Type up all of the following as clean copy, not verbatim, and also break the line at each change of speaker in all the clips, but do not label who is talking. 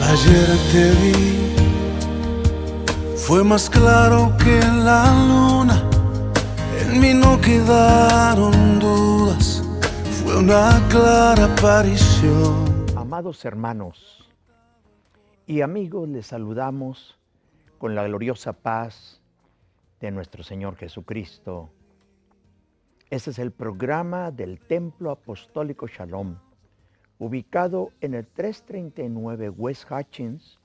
Ayer te vi, fue más claro que la luna, en mí no quedaron dudas, fue una clara aparición.
Amados hermanos y amigos, les saludamos con la gloriosa paz de nuestro Señor Jesucristo. Este es el programa del Templo Apostólico Shalom, ubicado en el 339 West Hutchins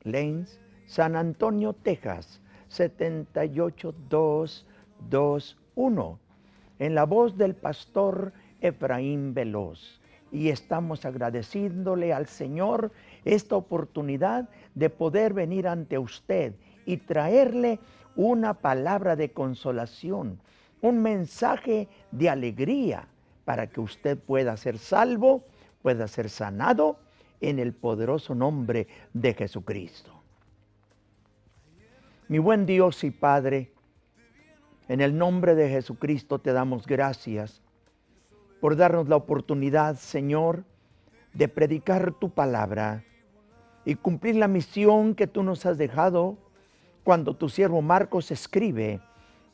Lanes, San Antonio, Texas, 78221, en la voz del pastor Efraín Veloz. Y estamos agradeciéndole al Señor esta oportunidad de poder venir ante usted y traerle una palabra de consolación, un mensaje de alegría para que usted pueda ser salvo, pueda ser sanado en el poderoso nombre de Jesucristo. Mi buen Dios y Padre, en el nombre de Jesucristo te damos gracias por darnos la oportunidad, Señor, de predicar tu palabra y cumplir la misión que tú nos has dejado cuando tu siervo Marcos escribe: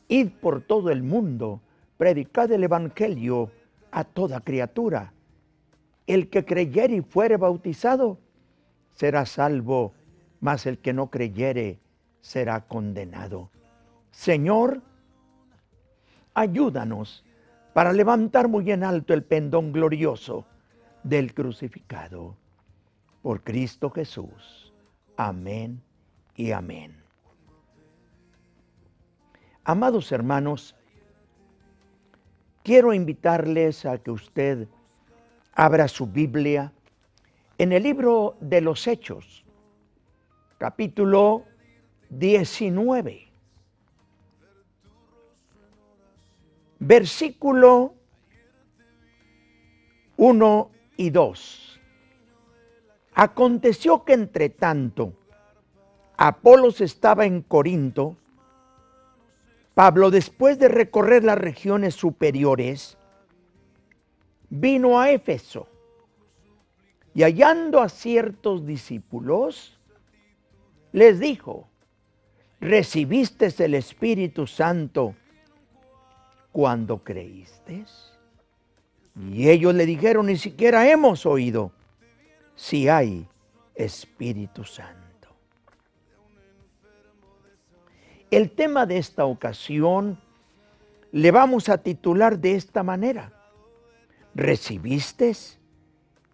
id por todo el mundo, predicad el evangelio a toda criatura. El que creyere y fuere bautizado será salvo, mas el que no creyere será condenado. Señor, ayúdanos para levantar muy en alto el pendón glorioso del crucificado. Por Cristo Jesús. Amén y amén. Amados hermanos, quiero invitarles a que usted abra su Biblia en el libro de los Hechos, capítulo 19, versículo 1 y 2. Aconteció que entre tanto Apolos estaba en Corinto, Pablo, después de recorrer las regiones superiores, vino a Éfeso y hallando a ciertos discípulos, les dijo: ¿recibiste el Espíritu Santo cuando creíste? Y ellos le dijeron: ni siquiera hemos oído si hay Espíritu Santo. El tema de esta ocasión le vamos a titular de esta manera: ¿recibiste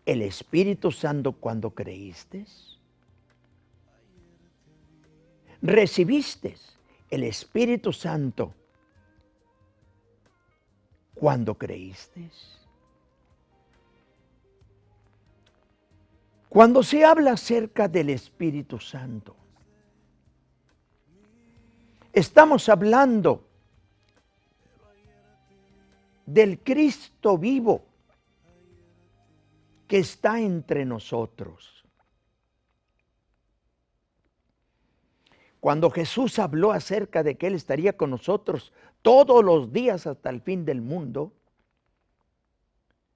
el Espíritu Santo cuando creíste? ¿Recibiste el Espíritu Santo cuando creíste? Cuando se habla acerca del Espíritu Santo, estamos hablando del Cristo vivo que está entre nosotros. Cuando Jesús habló acerca de que Él estaría con nosotros todos los días hasta el fin del mundo,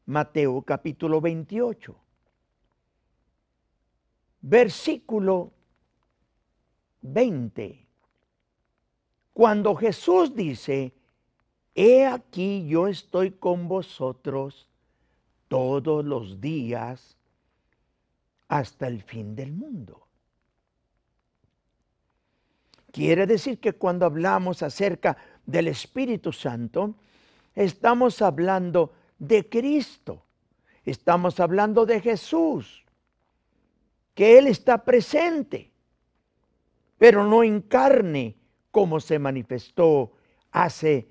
Mateo capítulo 28, versículo 20, cuando Jesús dice: he aquí yo estoy con vosotros todos los días hasta el fin del mundo. Quiere decir que cuando hablamos acerca del Espíritu Santo, estamos hablando de Cristo, estamos hablando de Jesús, que Él está presente, pero no en carne como se manifestó hace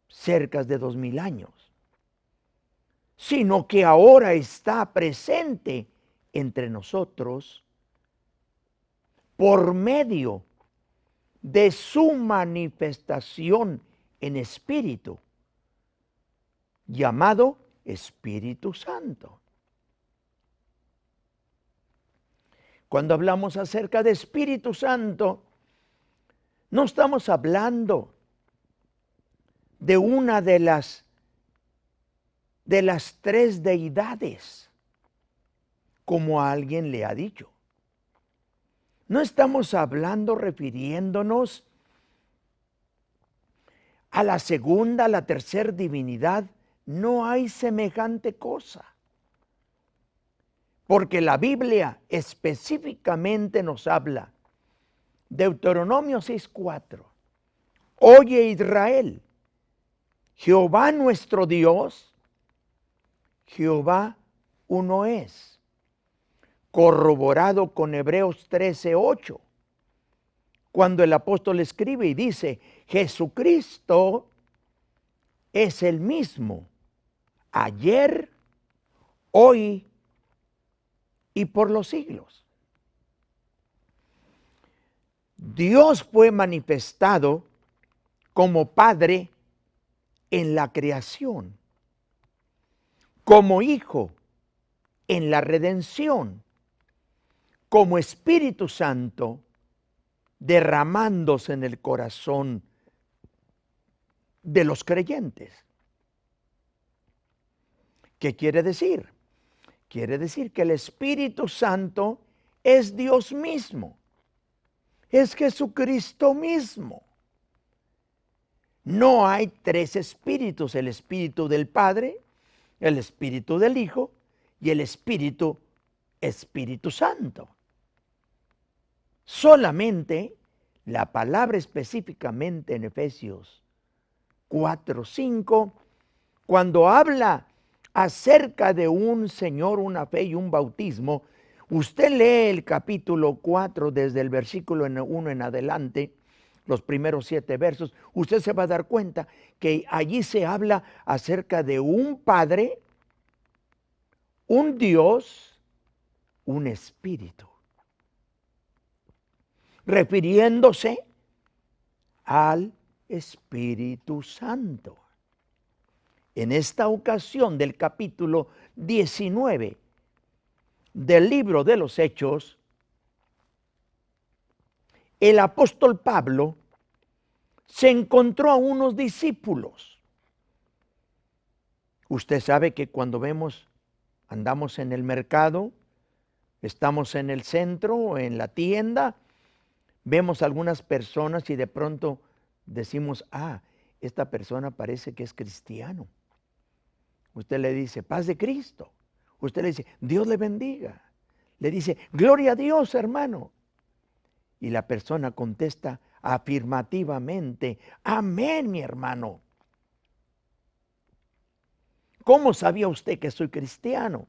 cerca de 2000 años, sino que ahora está presente entre nosotros por medio de su manifestación en espíritu, llamado Espíritu Santo. Cuando hablamos acerca de Espíritu Santo, no estamos hablando de una de las tres deidades, como alguien le ha dicho. No estamos hablando, refiriéndonos a la segunda, a la tercera divinidad. No hay semejante cosa. Porque la Biblia específicamente nos habla. Deuteronomio 6:4. Oye Israel, Jehová nuestro Dios, Jehová uno es. Corroborado con Hebreos 13:8. Cuando el apóstol escribe y dice, Jesucristo es el mismo, ayer, hoy y por los siglos. Dios fue manifestado como Padre en la creación, como Hijo en la redención, como Espíritu Santo derramándose en el corazón de los creyentes. ¿Qué quiere decir? Quiere decir que el Espíritu Santo es Dios mismo, es Jesucristo mismo. No hay tres espíritus, el Espíritu del Padre, el Espíritu del Hijo y el Espíritu Santo. Solamente la palabra específicamente en Efesios 4:5, cuando habla acerca de un Señor, una fe y un bautismo, usted lee el capítulo 4 desde el versículo 1 en adelante, los primeros 7 versos, usted se va a dar cuenta que allí se habla acerca de un Padre, un Dios, un Espíritu, refiriéndose al Espíritu Santo. En esta ocasión del capítulo 19 del libro de los Hechos, el apóstol Pablo se encontró a unos discípulos. Usted sabe que cuando andamos en el mercado, estamos en el centro, en la tienda, vemos algunas personas y de pronto decimos, esta persona parece que es cristiano. Usted le dice, paz de Cristo. Usted le dice, Dios le bendiga. Le dice, gloria a Dios, hermano. Y la persona contesta afirmativamente, amén, mi hermano. ¿Cómo sabía usted que soy cristiano?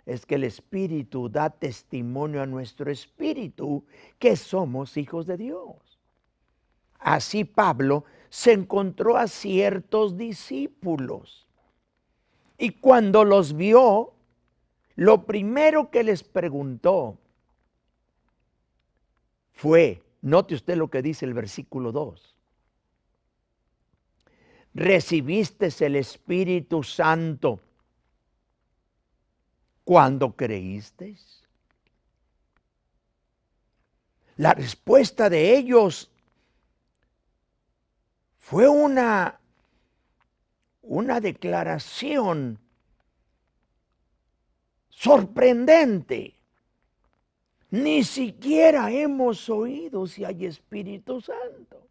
Es que el Espíritu da testimonio a nuestro espíritu que somos hijos de Dios. Así Pablo se encontró a ciertos discípulos y cuando los vio, lo primero que les preguntó fue, note usted lo que dice el versículo 2. ¿Recibiste el Espíritu Santo cuando creíste? La respuesta de ellos fue una declaración sorprendente. Ni siquiera hemos oído si hay Espíritu Santo.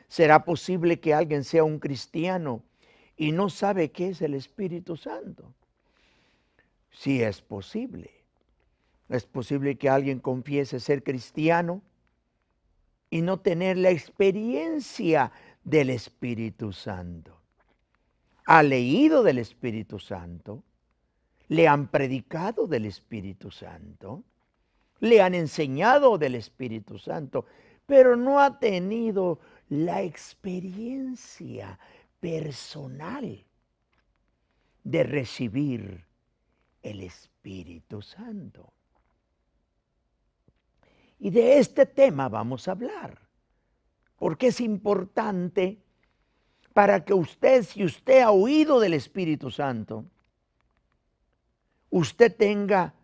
¿Será posible que alguien sea un cristiano y no sabe qué es el Espíritu Santo? Sí, es posible. Es posible que alguien confiese ser cristiano y no tener la experiencia del Espíritu Santo. Ha leído del Espíritu Santo, le han predicado del Espíritu Santo, le han enseñado del Espíritu Santo, pero no ha tenido la experiencia personal de recibir el Espíritu Santo. Y de este tema vamos a hablar, porque es importante para que usted, si usted ha oído del Espíritu Santo, usted tenga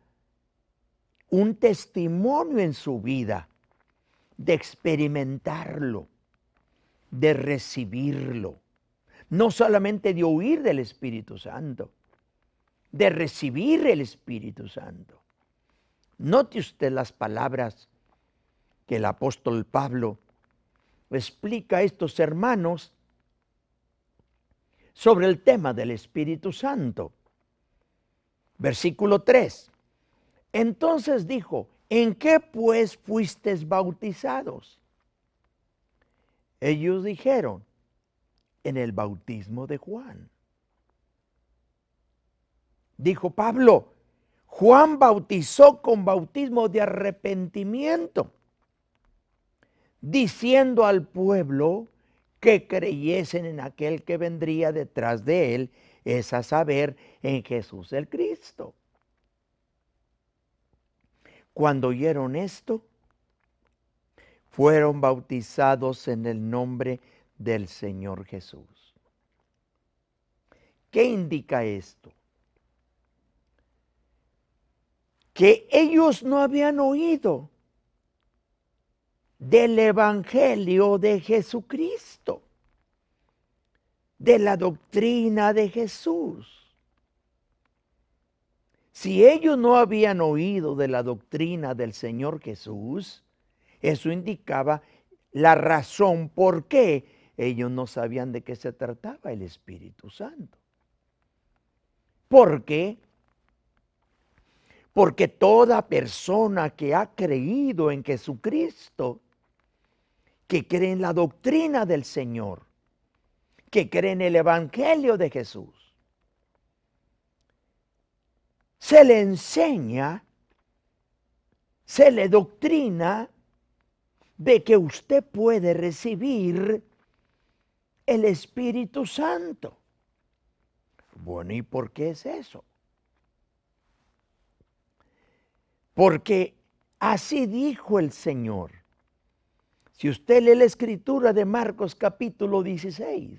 un testimonio en su vida de experimentarlo, de recibirlo, no solamente de oír del Espíritu Santo, de recibir el Espíritu Santo. Note usted las palabras que el apóstol Pablo explica a estos hermanos sobre el tema del Espíritu Santo. Versículo 3. Entonces dijo, ¿en qué pues fuisteis bautizados? Ellos dijeron, en el bautismo de Juan. Dijo Pablo, Juan bautizó con bautismo de arrepentimiento, diciendo al pueblo que creyesen en aquel que vendría detrás de él, es a saber, en Jesús el Cristo. Cuando oyeron esto, fueron bautizados en el nombre del Señor Jesús. ¿Qué indica esto? Que ellos no habían oído del Evangelio de Jesucristo, de la doctrina de Jesús. Si ellos no habían oído de la doctrina del Señor Jesús, eso indicaba la razón por qué ellos no sabían de qué se trataba el Espíritu Santo. ¿Por qué? Porque toda persona que ha creído en Jesucristo, que cree en la doctrina del Señor, que cree en el Evangelio de Jesús, se le enseña, se le doctrina de que usted puede recibir el Espíritu Santo. Bueno, ¿y por qué es eso? Porque así dijo el Señor. Si usted lee la escritura de Marcos capítulo 16,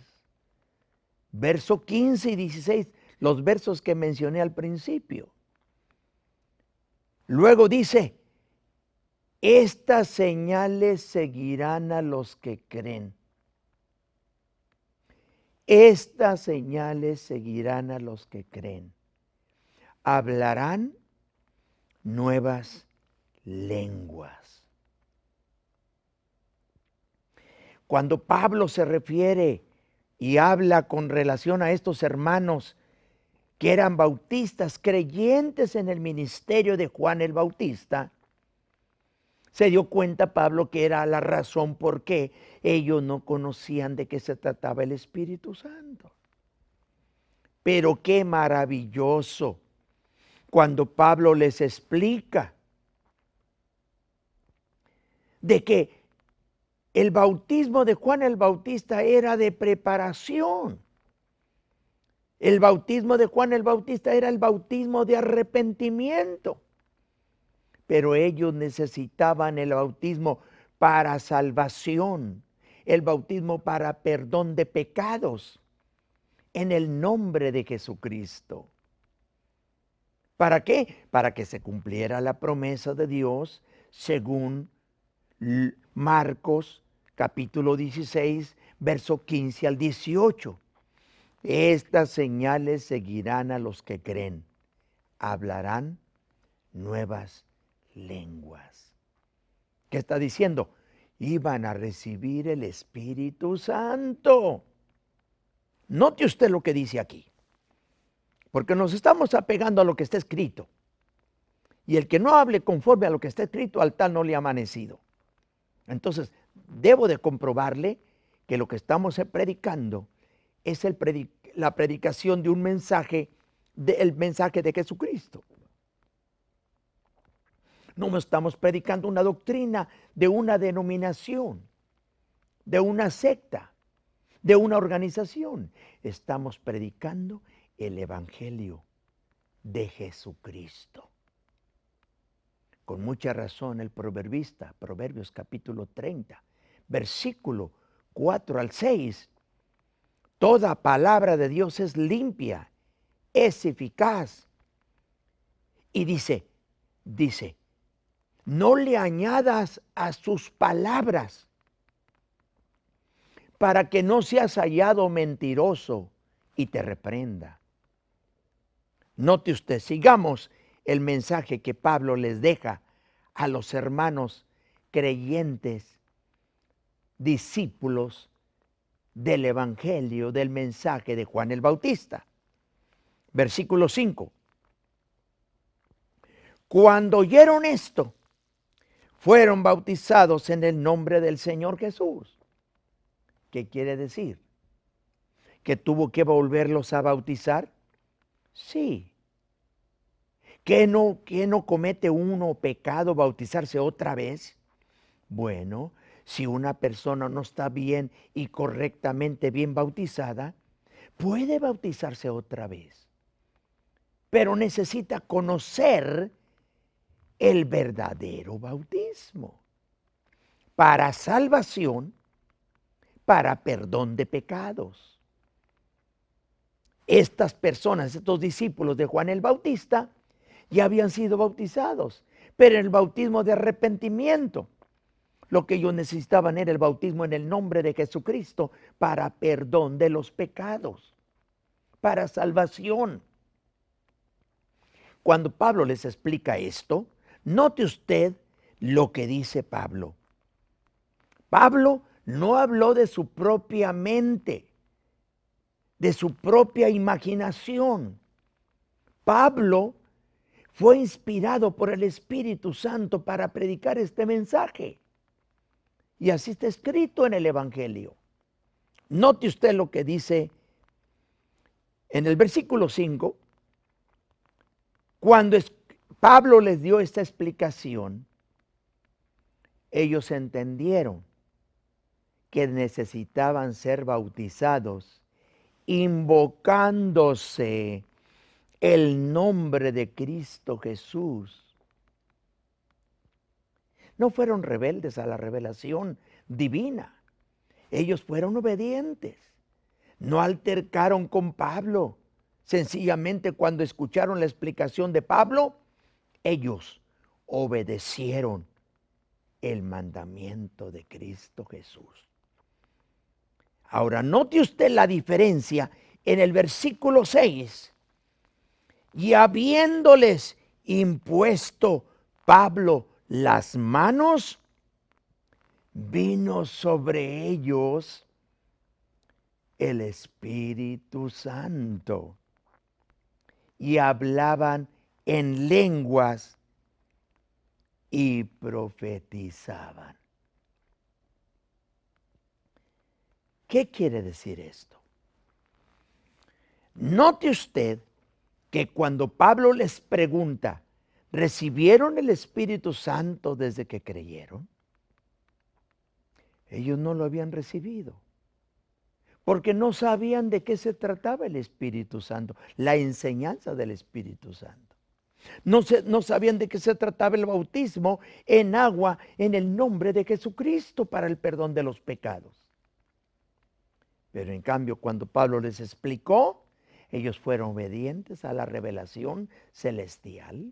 verso 15 y 16, los versos que mencioné al principio. Luego dice, estas señales seguirán a los que creen. Estas señales seguirán a los que creen. Hablarán nuevas lenguas. Cuando Pablo se refiere y habla con relación a estos hermanos que eran bautistas, creyentes en el ministerio de Juan el Bautista, se dio cuenta Pablo que era la razón por qué ellos no conocían de qué se trataba el Espíritu Santo. Pero qué maravilloso cuando Pablo les explica de que el bautismo de Juan el Bautista era de preparación. El bautismo de Juan el Bautista era el bautismo de arrepentimiento. Pero ellos necesitaban el bautismo para salvación, el bautismo para perdón de pecados, en el nombre de Jesucristo. ¿Para qué? Para que se cumpliera la promesa de Dios según Marcos capítulo 16, verso 15 al 18. Estas señales seguirán a los que creen. Hablarán nuevas lenguas. ¿Qué está diciendo? Iban a recibir el Espíritu Santo. Note usted lo que dice aquí, porque nos estamos apegando a lo que está escrito. Y el que no hable conforme a lo que está escrito, al tal no le ha amanecido. Entonces, debo de comprobarle que lo que estamos predicando es la predicación de un mensaje, el mensaje de Jesucristo. No estamos predicando una doctrina de una denominación, de una secta, de una organización. Estamos predicando el Evangelio de Jesucristo. Con mucha razón el proverbista, Proverbios capítulo 30, versículo 4 al 6, toda palabra de Dios es limpia, es eficaz. Y dice, no le añadas a sus palabras, para que no seas hallado mentiroso y te reprenda. Note usted, sigamos el mensaje que Pablo les deja a los hermanos creyentes, discípulos del Evangelio, del mensaje de Juan el Bautista. Versículo 5. Cuando oyeron esto, fueron bautizados en el nombre del Señor Jesús. ¿Qué quiere decir? ¿Que tuvo que volverlos a bautizar? Sí. ¿Que no comete uno pecado bautizarse otra vez? Bueno, si una persona no está bien y correctamente bien bautizada, puede bautizarse otra vez. Pero necesita conocer el verdadero bautismo para salvación, para perdón de pecados. Estas personas, estos discípulos de Juan el Bautista, ya habían sido bautizados, pero el bautismo de arrepentimiento. Lo que ellos necesitaban era el bautismo en el nombre de Jesucristo para perdón de los pecados, para salvación. Cuando Pablo les explica esto, note usted lo que dice Pablo. Pablo no habló de su propia mente, de su propia imaginación. Pablo fue inspirado por el Espíritu Santo para predicar este mensaje. Y así está escrito en el Evangelio. Note usted lo que dice en el versículo 5. Cuando Pablo les dio esta explicación, ellos entendieron que necesitaban ser bautizados, invocándose el nombre de Cristo Jesús. No fueron rebeldes a la revelación divina. Ellos fueron obedientes. No altercaron con Pablo. Sencillamente cuando escucharon la explicación de Pablo, ellos obedecieron el mandamiento de Cristo Jesús. Ahora, note usted la diferencia en el versículo 6. Y habiéndoles impuesto Pablo las manos, vino sobre ellos el Espíritu Santo y hablaban en lenguas y profetizaban. ¿Qué quiere decir esto? Note usted que cuando Pablo les pregunta, ¿recibieron el Espíritu Santo desde que creyeron? Ellos no lo habían recibido, porque no sabían de qué se trataba el Espíritu Santo, la enseñanza del Espíritu Santo. No sabían de qué se trataba el bautismo en agua en el nombre de Jesucristo para el perdón de los pecados. Pero en cambio, cuando Pablo les explicó, ellos fueron obedientes a la revelación celestial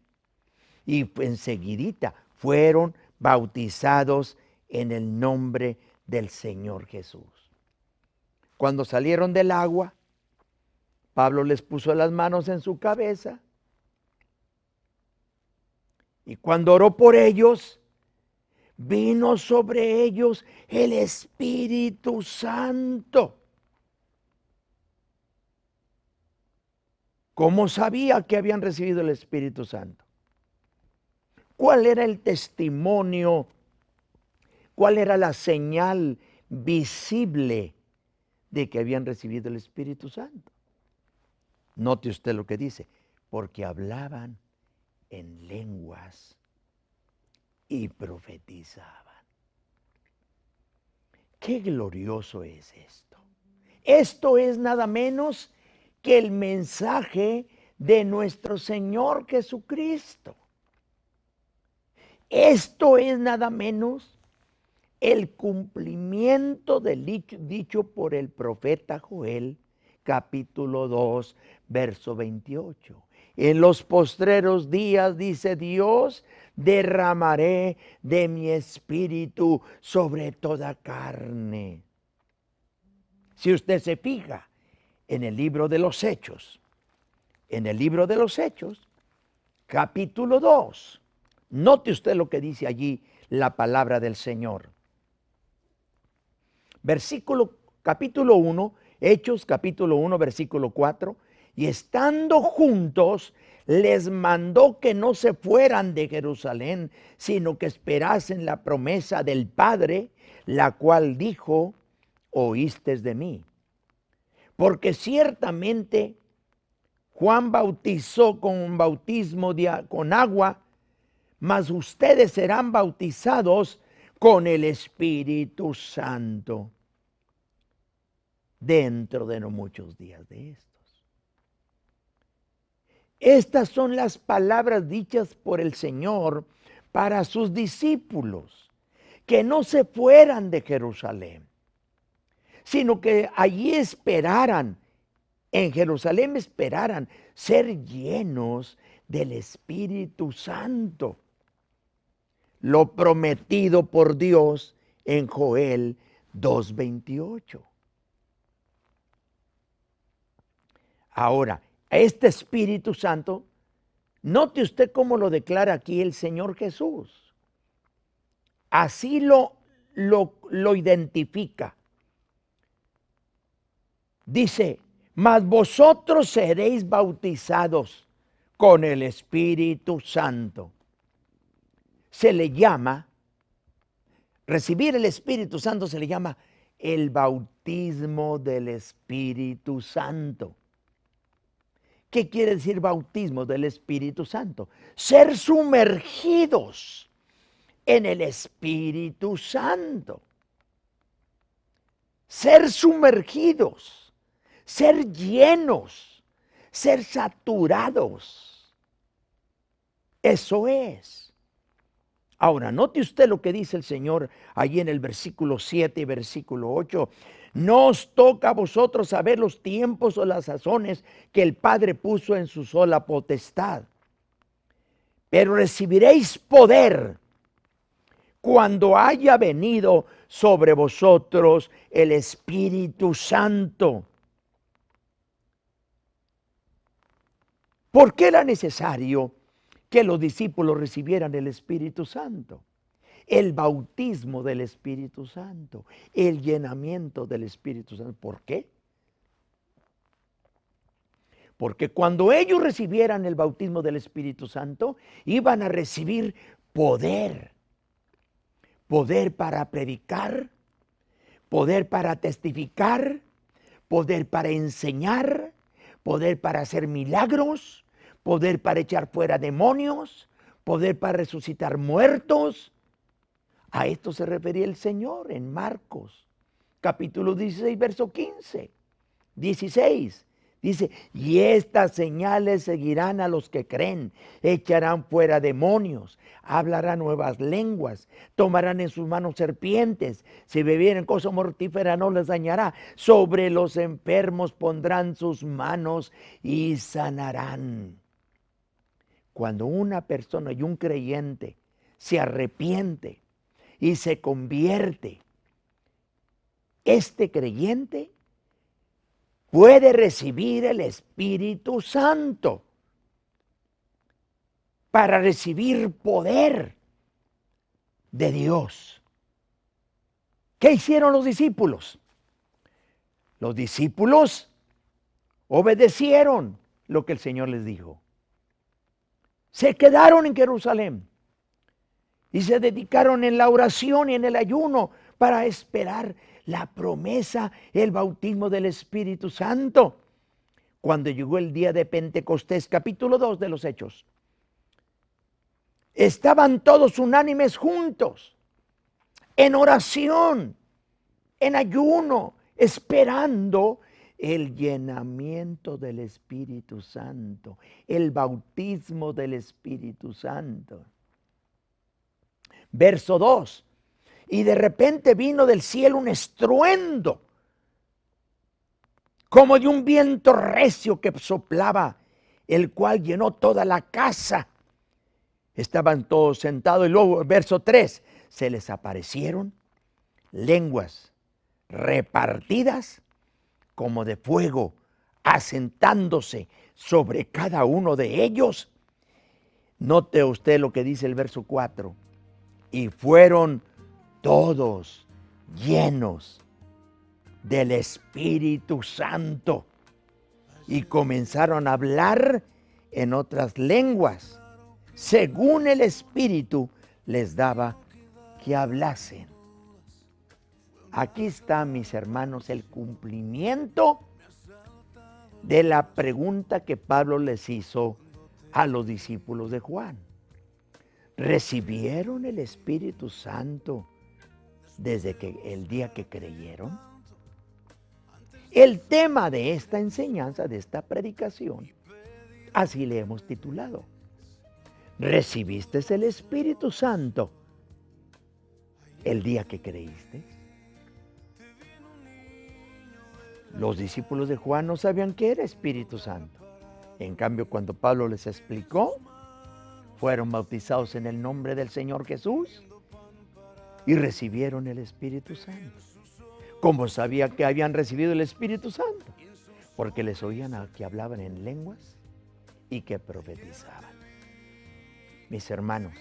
y enseguidita fueron bautizados en el nombre del Señor Jesús. Cuando salieron del agua, Pablo les puso las manos en su cabeza y cuando oró por ellos, vino sobre ellos el Espíritu Santo. ¿Cómo sabía que habían recibido el Espíritu Santo? ¿Cuál era el testimonio? ¿Cuál era la señal visible de que habían recibido el Espíritu Santo? Note usted lo que dice, porque hablaban en lenguas y profetizaban. ¡Qué glorioso es esto! Esto es nada menos que el mensaje de nuestro Señor Jesucristo. Esto es nada menos el cumplimiento del dicho por el profeta Joel, capítulo 2, verso 28. En los postreros días, dice Dios, derramaré de mi espíritu sobre toda carne. Si usted se fija en el libro de los Hechos, capítulo 2, note usted lo que dice allí la palabra del Señor. Capítulo 1, Hechos capítulo 1, versículo 4. Y estando juntos, les mandó que no se fueran de Jerusalén, sino que esperasen la promesa del Padre, la cual dijo, oístes de mí. Porque ciertamente Juan bautizó con bautismo con agua, mas ustedes serán bautizados con el Espíritu Santo dentro de no muchos días de estos. Estas son las palabras dichas por el Señor para sus discípulos, que no se fueran de Jerusalén, sino que allí esperaran, en Jerusalén esperaran ser llenos del Espíritu Santo, lo prometido por Dios en Joel 2:28. Ahora, este Espíritu Santo, note usted cómo lo declara aquí el Señor Jesús. Así lo identifica. Dice, mas vosotros seréis bautizados con el Espíritu Santo. Se le llama, recibir el Espíritu Santo se le llama el bautismo del Espíritu Santo. ¿Qué quiere decir bautismo del Espíritu Santo? Ser sumergidos en el Espíritu Santo. Ser sumergidos, ser llenos, ser saturados. Eso es. Ahora, note usted lo que dice el Señor allí en el versículo 7 y versículo 8. No os toca a vosotros saber los tiempos o las sazones que el Padre puso en su sola potestad. Pero recibiréis poder cuando haya venido sobre vosotros el Espíritu Santo. ¿Por qué era necesario que los discípulos recibieran el Espíritu Santo? El bautismo del Espíritu Santo, el llenamiento del Espíritu Santo. ¿Por qué? Porque cuando ellos recibieran el bautismo del Espíritu Santo, iban a recibir poder. Poder para predicar, poder para testificar, poder para enseñar, poder para hacer milagros, poder para echar fuera demonios, poder para resucitar muertos. A esto se refería el Señor en Marcos, capítulo 16, verso 15. 16. Dice, y estas señales seguirán a los que creen, echarán fuera demonios, hablarán nuevas lenguas, tomarán en sus manos serpientes, si bebieren cosa mortífera no les dañará, sobre los enfermos pondrán sus manos y sanarán. Cuando una persona y un creyente se arrepiente y se convierte, este creyente puede recibir el Espíritu Santo para recibir poder de Dios. ¿Qué hicieron los discípulos? Los discípulos obedecieron lo que el Señor les dijo. Se quedaron en Jerusalén y se dedicaron en la oración y en el ayuno para esperar la promesa, el bautismo del Espíritu Santo. Cuando llegó el día de Pentecostés, capítulo 2 de los Hechos, estaban todos unánimes juntos, en oración, en ayuno, esperando el llenamiento del Espíritu Santo, el bautismo del Espíritu Santo. Verso 2. Y de repente vino del cielo un estruendo, como de un viento recio que soplaba, el cual llenó toda la casa. Estaban todos sentados y luego, verso 3, se les aparecieron lenguas repartidas como de fuego, asentándose sobre cada uno de ellos. Note usted lo que dice el verso 4. Y fueron todos llenos del Espíritu Santo y comenzaron a hablar en otras lenguas, según el Espíritu les daba que hablasen. Aquí está, mis hermanos, el cumplimiento de la pregunta que Pablo les hizo a los discípulos de Juan. ¿Recibieron el Espíritu Santo desde el día que creyeron? El tema de esta enseñanza, de esta predicación, así le hemos titulado: ¿recibiste el Espíritu Santo el día que creíste? Los discípulos de Juan no sabían qué era Espíritu Santo. En cambio, cuando Pablo les explicó, fueron bautizados en el nombre del Señor Jesús y recibieron el Espíritu Santo. ¿Cómo sabía que habían recibido el Espíritu Santo? Porque les oían a que hablaban en lenguas y que profetizaban. Mis hermanos,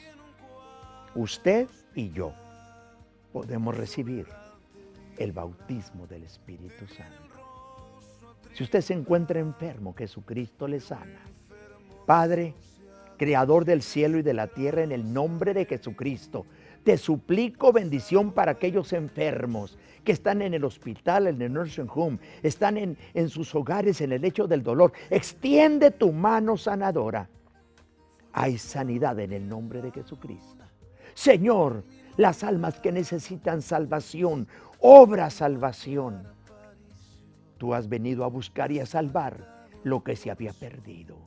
usted y yo podemos recibir el bautismo del Espíritu Santo. Si usted se encuentra enfermo, Jesucristo le sana. Padre, Creador del cielo y de la tierra, en el nombre de Jesucristo, te suplico bendición para aquellos enfermos que están en el hospital, en el nursing home, están en sus hogares, en el lecho del dolor. Extiende tu mano sanadora. Hay sanidad en el nombre de Jesucristo. Señor, las almas que necesitan salvación, obra salvación. Tú has venido a buscar y a salvar lo que se había perdido.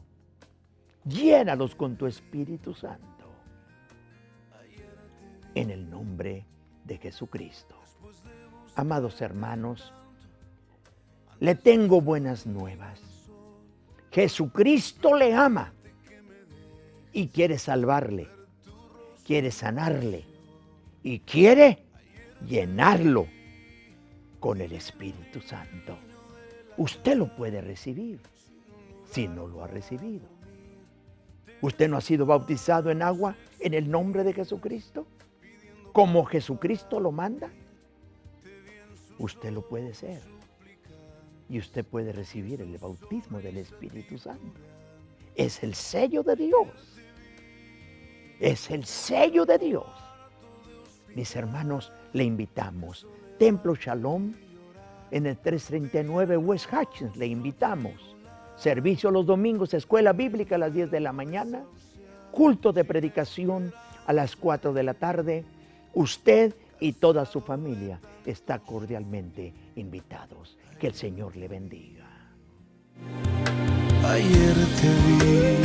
Llénalos con tu Espíritu Santo. En el nombre de Jesucristo. Amados hermanos, le tengo buenas nuevas. Jesucristo le ama y quiere salvarle, quiere sanarle y quiere llenarlo con el Espíritu Santo. Usted lo puede recibir si no lo ha recibido. ¿Usted no ha sido bautizado en agua en el nombre de Jesucristo? Como Jesucristo lo manda. Usted lo puede ser. Y usted puede recibir el bautismo del Espíritu Santo. Es el sello de Dios. Es el sello de Dios. Mis hermanos, le invitamos. Templo Shalom en el 339 West Hutchins, le invitamos. Servicio los domingos, escuela bíblica a las 10 de la mañana, culto de predicación a las 4 de la tarde. Usted y toda su familia está cordialmente invitados. Que el Señor le bendiga.
Ayer te vi.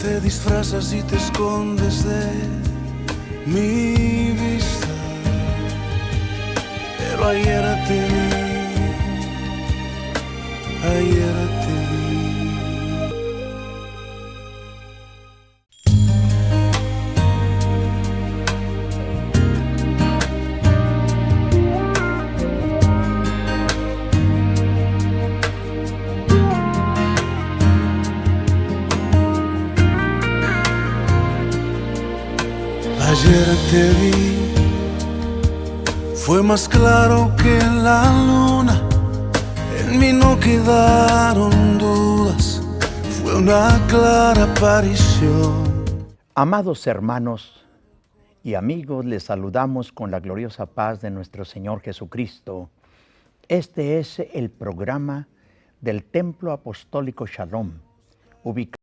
Te disfrazas y te escondes de mi vista, pero ayer te vi, ayer te vi. Ayer te vi, fue más claro que la luna, en mí no quedaron dudas, fue una clara aparición.
Amados hermanos y amigos, les saludamos con la gloriosa paz de nuestro Señor Jesucristo. Este es el programa del Templo Apostólico Shalom, ubicado